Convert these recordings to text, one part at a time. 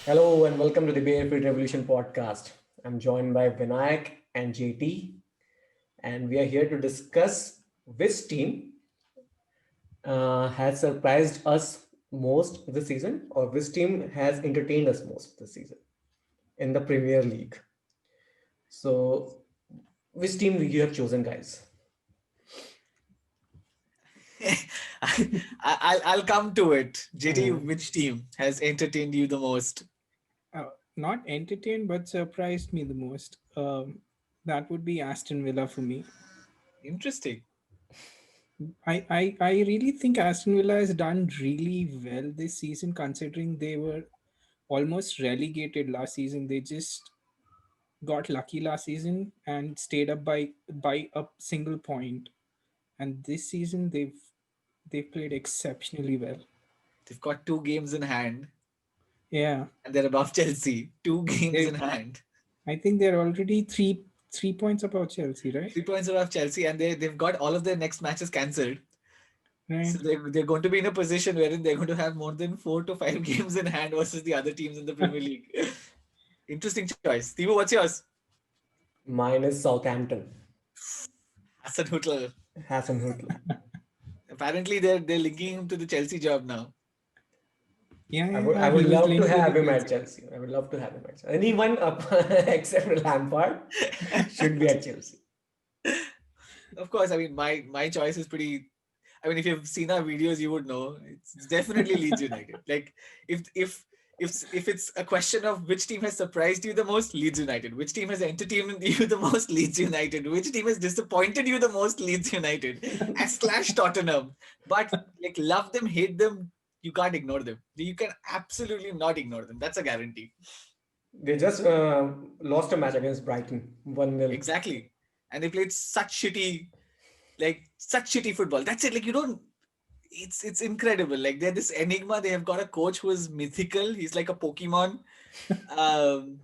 Hello and welcome to the Barefoot Revolution podcast. I'm joined by Vinayak and JT, and we are here to discuss which team has surprised us most this season, or which team has entertained us most this season in the Premier League. So, which team you have chosen, guys? I'll come to it. JT, Mhm. which team has entertained you the most? uh, Not entertained but surprised me the most. That would be Aston Villa for me. Interesting. I really think Aston Villa has done really well this season, considering they were almost relegated last season. They just got lucky last season and stayed up by a single point. And this season they've played exceptionally well. They've got two games in hand Yeah, and they're above Chelsea. Two games in they. hand. I think they're already three points above Chelsea, right? 3 points above Chelsea, and they've got all of their next matches cancelled. So Right. they're going to be in a position wherein they're going to have more than 4 to 5 games in hand versus the other teams in the Premier League. Interesting choice. Tivo, what's yours? Mine is Southampton, Hassan Hutl. Hassan Hüttl. Apparently they're linking him to the Chelsea job now. Yeah, I yeah, would, I yeah. would He was love to linked with the have him at Chelsea. Chelsea. I would love to have him at Chelsea. Anyone up except Lampard should be at Chelsea. Of course, I mean my choice is pretty. I mean, if you've seen our videos, you would know it's definitely Leeds United. Like if if if it's a question of which team has surprised you the most, Leeds United. Which team has entertained you the most, Leeds United. Which team has disappointed you the most, Leeds United. As slash Tottenham. But like love them, hate them, you can't ignore them. You can absolutely not ignore them. That's a guarantee. They just lost a match against Brighton, 1-0. Exactly. And they played such shitty football. That's it. Like you don't. It's incredible. Like they're this enigma. They have got a coach who is mythical. He's like a Pokemon. Um,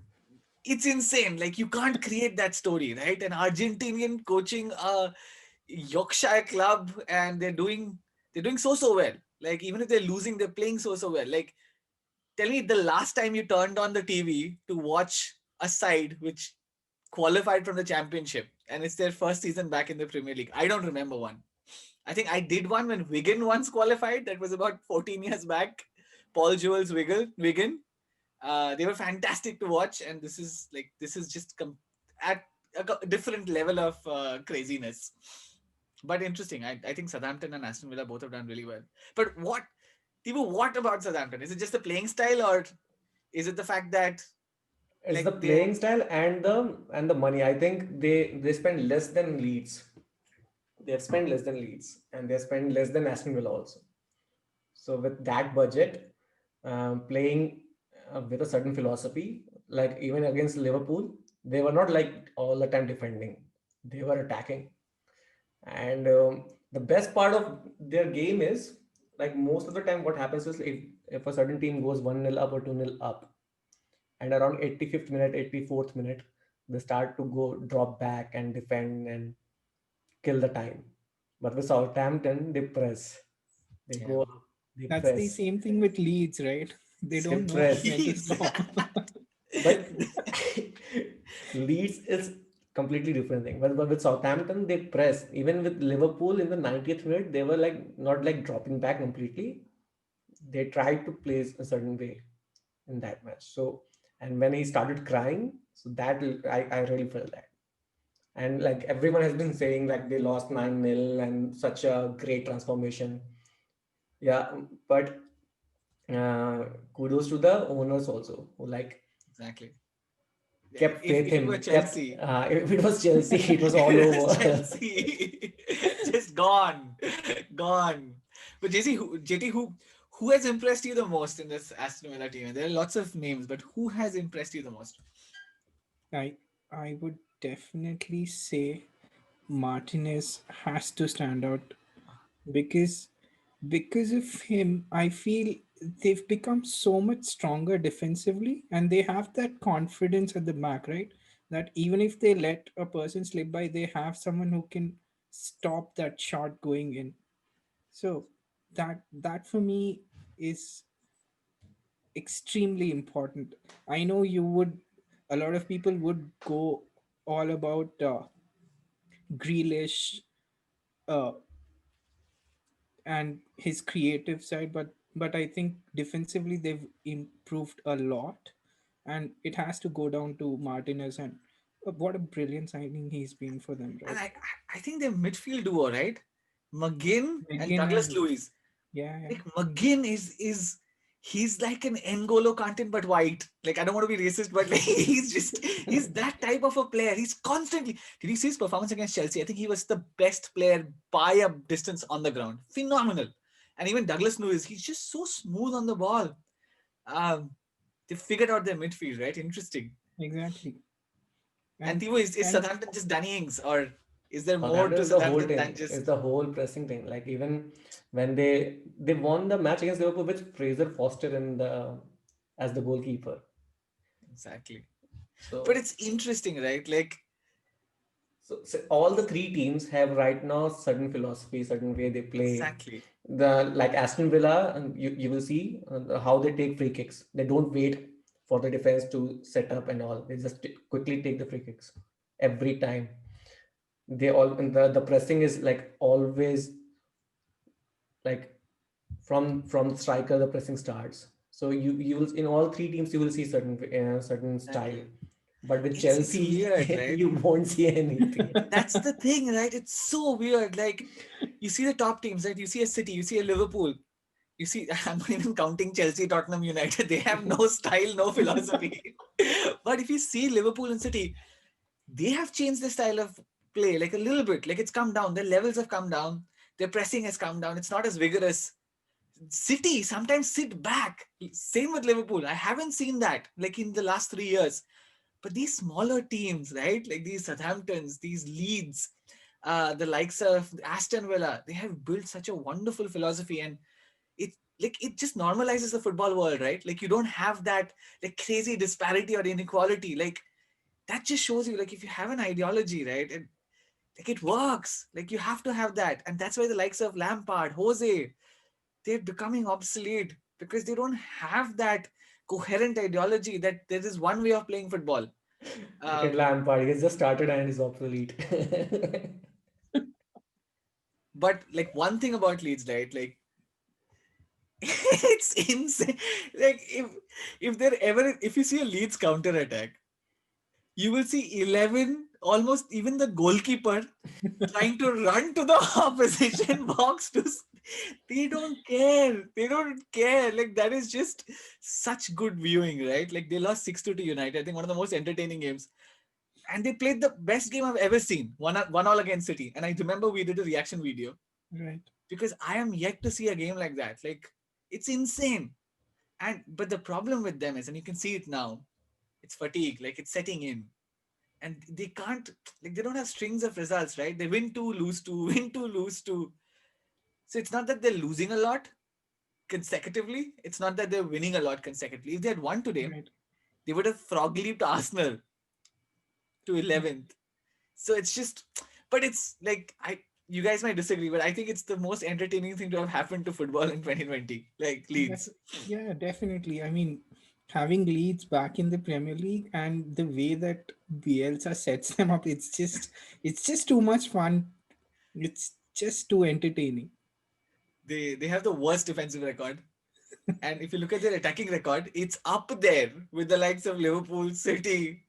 it's insane. Like you can't create that story, right? An Argentinian coaching a Yorkshire club, and they're doing so well. Like even if they're losing, they're playing so well. Like tell me the last time you turned on the TV to watch a side which qualified from the championship and it's their first season back in the Premier League. I don't remember one. I think I did one when Wigan once qualified. That was about 14 years back. Paul Jewell's Wigan. They were fantastic to watch, and this is just at a different level of craziness. But interesting. I think Southampton and Aston Villa both have done really well. But Tibu, what about Southampton? Is it just the playing style, or is it the fact that It's the like they playing style and the money. I think they spend less than Leeds. They have spent less than Leeds, and they have spent less than Aston Villa also. So with that budget, playing with a certain philosophy, like even against Liverpool, they were not like all the time defending; they were attacking. And the best part of their game is like most of the time, what happens is if a certain team goes 1-0 up or 2-0 up, and around 85th minute, 84th minute, they start to go drop back and defend and kill the time. But with Southampton, they press, they yeah. go up, they That's the press, same thing with Leeds, right? They they don't know press. when to Leeds. stop. But Leeds is completely different thing. But with Southampton, they press. Even with Liverpool in the 90th minute, they were like not like dropping back completely. They tried to play a certain way in that match. So, and when he started crying, so that I really felt that. And like everyone has been saying, like they lost 9-0 and such a great transformation. Yeah, but kudos to the owners also who like Exactly. Yeah, kept faith if it were him, kept Chelsea, if it was Chelsea, it was all it was over. Chelsea, just gone, gone. But JT, who has impressed you the most in this Aston Villa team? And there are lots of names, but who has impressed you the most? I I would definitely say Martinez has to stand out because of him I feel they've become so much stronger defensively, and they have that confidence at the back, right? That even if they let a person slip by, they have someone who can stop that shot going in. So that for me is extremely important. I know you would, a lot of people would go all about Grealish uh, and his creative side, but I think defensively they've improved a lot, and it has to go down to Martinez, and what a brilliant signing he's been for them, And right? I think their midfield duo, right? McGinn and McGinn Douglas and Luiz. yeah, yeah, Like McGinn is he's like an N'Golo Kanté but white. Like I don't want to be racist, but like he's that type of a player. He's constantly. Did you see his performance against Chelsea? I think he was the best player by a distance on the ground. Phenomenal. And even Douglas Luiz, he's just so smooth on the ball. Um, they figured out their midfield, right? Interesting. exactly. And And Thibaut, is and Southampton just Danny Ings, or is there more Southampton to is the whole Southampton than thing. Is just the whole pressing thing. Like even when they won the match against Liverpool with Fraser Foster in the as the goalkeeper. exactly? But So it's interesting, right? Like so all the three teams have right now certain philosophy, certain way they play. exactly. The like Aston Villa, and you will see how they take free kicks. They don't wait for the defense to set up and all. They just quickly take the free kicks every time. They all and the pressing is like always like from the striker the pressing starts. So you will in all three teams you will see certain style, Exactly. but with It's Chelsea weird, right? you won't see anything. That's the thing, right? It's so weird. Like you see the top teams, right? You see a City, you see a Liverpool, you see. I'm not even counting Chelsea, Tottenham, United. They have no style, no philosophy. But if you see Liverpool and City, they have changed their style of play like a little bit. Like it's come down. Their levels have come down. Their pressing has come down. It's not as vigorous. City sometimes sit back. Same with Liverpool. I haven't seen that like in the last 3 years. But these smaller teams, right? Like these Southamptons, these Leeds, the likes of Aston Villa, they have built such a wonderful philosophy, and it just normalizes the football world, right? Like you don't have that like crazy disparity or inequality. Like that just shows you like if you have an ideology, right? Like it works. Like you have to have that, and that's why the likes of Lampard, Jose, they're becoming obsolete because they don't have that coherent ideology that there is one way of playing football. Look at Um, Lampard, he's just started and he's obsolete. but like one thing about Leeds, right? Like it's insane. Like if there ever if you see a Leeds counter attack, you will see 11, almost even the goalkeeper trying to run to the opposition box they don't care. They don't care. Like that is just such good viewing, right? Like they lost 6-2 to United. I think one of the most entertaining games. And they played the best game I've ever seen. One all against City. And I remember we did a reaction video right, because I am yet to see a game like that. Like it's insane. And but the problem with them is, and you can see it now, it's fatigue. Like it's setting in, and they can't, like they don't have strings of results, right? They win two, lose two, win two, lose two. So it's not that they're losing a lot consecutively. It's not that they're winning a lot consecutively. If they had won today, right. they would have frog leaped Arsenal to 11th. So it's just, but it's like you guys might disagree, but I think it's the most entertaining thing to have happened to football in 2020. Like Def- Leeds, yeah, definitely. I mean, having Leeds back in the Premier League and the way that Bielsa sets them up, it's just too much fun. It's just too entertaining. they have the worst defensive record. And if you look at their attacking record, it's up there with the likes of Liverpool, City.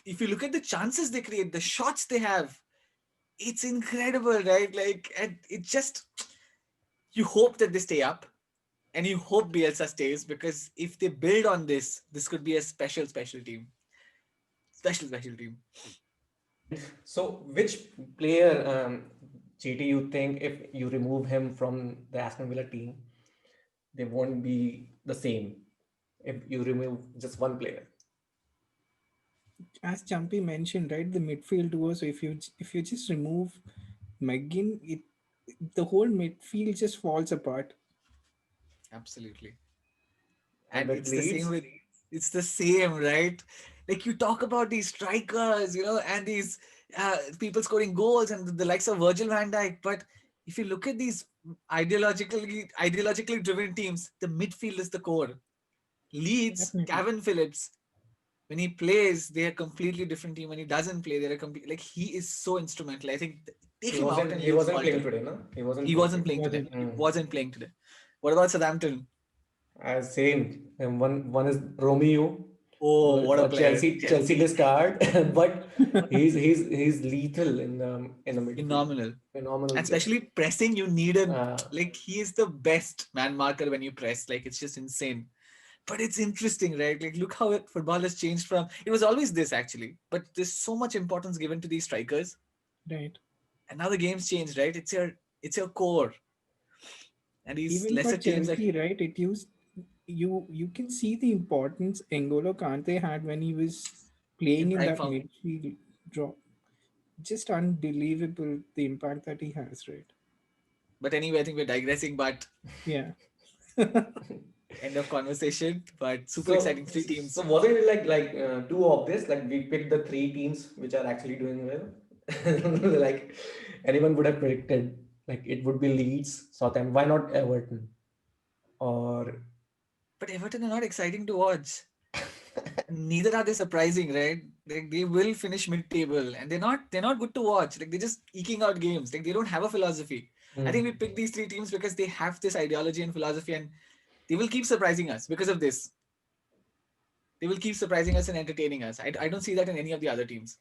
If you look at the chances they create, the shots they have, it's incredible, right? Like, and it just, you hope that they stay up and you hope Bielsa stays because if they build on this, this could be a special, special team. Special, special team. And so which player, JT, you think if you remove him from the Aston Villa team, they won't be the same if you remove just one player? As Chumpy mentioned, right, the midfield duo. So if you just remove McGinn, the whole midfield just falls apart. Absolutely. And And with it's the same Leeds, with, it's the same, right? Like you talk about these strikers, and these people scoring goals and the likes of Virgil van Dijk. But if you look at these ideologically driven teams, the midfield is the core. Leeds, Definitely. Gavin Phillips, when he plays, they're a completely different team. When he doesn't play, they're a complete, like, he is so instrumental. I think take He him out wasn't. and He you'll wasn't playing falter. today, no. He wasn't He playing wasn't today. playing today. Wasn't. He Mm. wasn't playing today. What about Southampton? As same. And one is Romeo, Oh, what a a player. Chelsea Chelsea. discard, but he's lethal in the midfield. Phenomenal. Phenomenal And player. especially pressing, you need a, Uh, like, he is the best man marker when you press. Like, it's just insane. But it's interesting, right? Like, look how football has changed from, it was always this actually, but there's so much importance given to these strikers. Right. And now the game's changed, right? It's your core. And these Even for lesser teams like Chelsea, right? It used you can see the importance N'Golo Kante had when he was in playing in prime that form. midfield drop. Just unbelievable the impact that he has, right? But anyway, I think we're digressing, but Yeah. end of conversation. But super so exciting, three teams. wasn't it too obvious? Like we picked the three teams which are actually doing well. Like anyone would have predicted, like it would be Leeds, Southampton. Why not Everton? Or But Everton are not exciting to watch. Neither are they surprising, right? Like, they will finish mid-table, and they're not good to watch. Like, they're just eking out games. Like, they don't have a philosophy. I think we Hmm. picked these three teams because they have this ideology and philosophy, and they will keep surprising us because of this. They will keep surprising us and entertaining us. I don't see that in any of the other teams.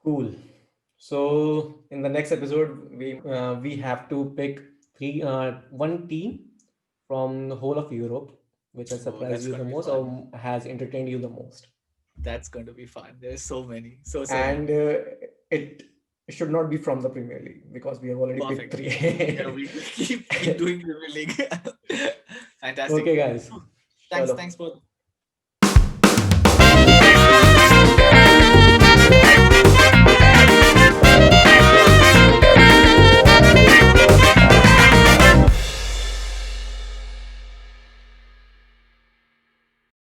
Cool. So in the next episode, we have to pick one team from the whole of Europe, which has Oh, surprised that's you going the to be most fun. or has entertained you the most. That's going to be fun. There's so many, so And many. it should not be from the Premier League because we have already picked Perfect. Yeah, three. we keep doing Premier League. Fantastic. Okay, guys. Thanks, Chalo. thanks for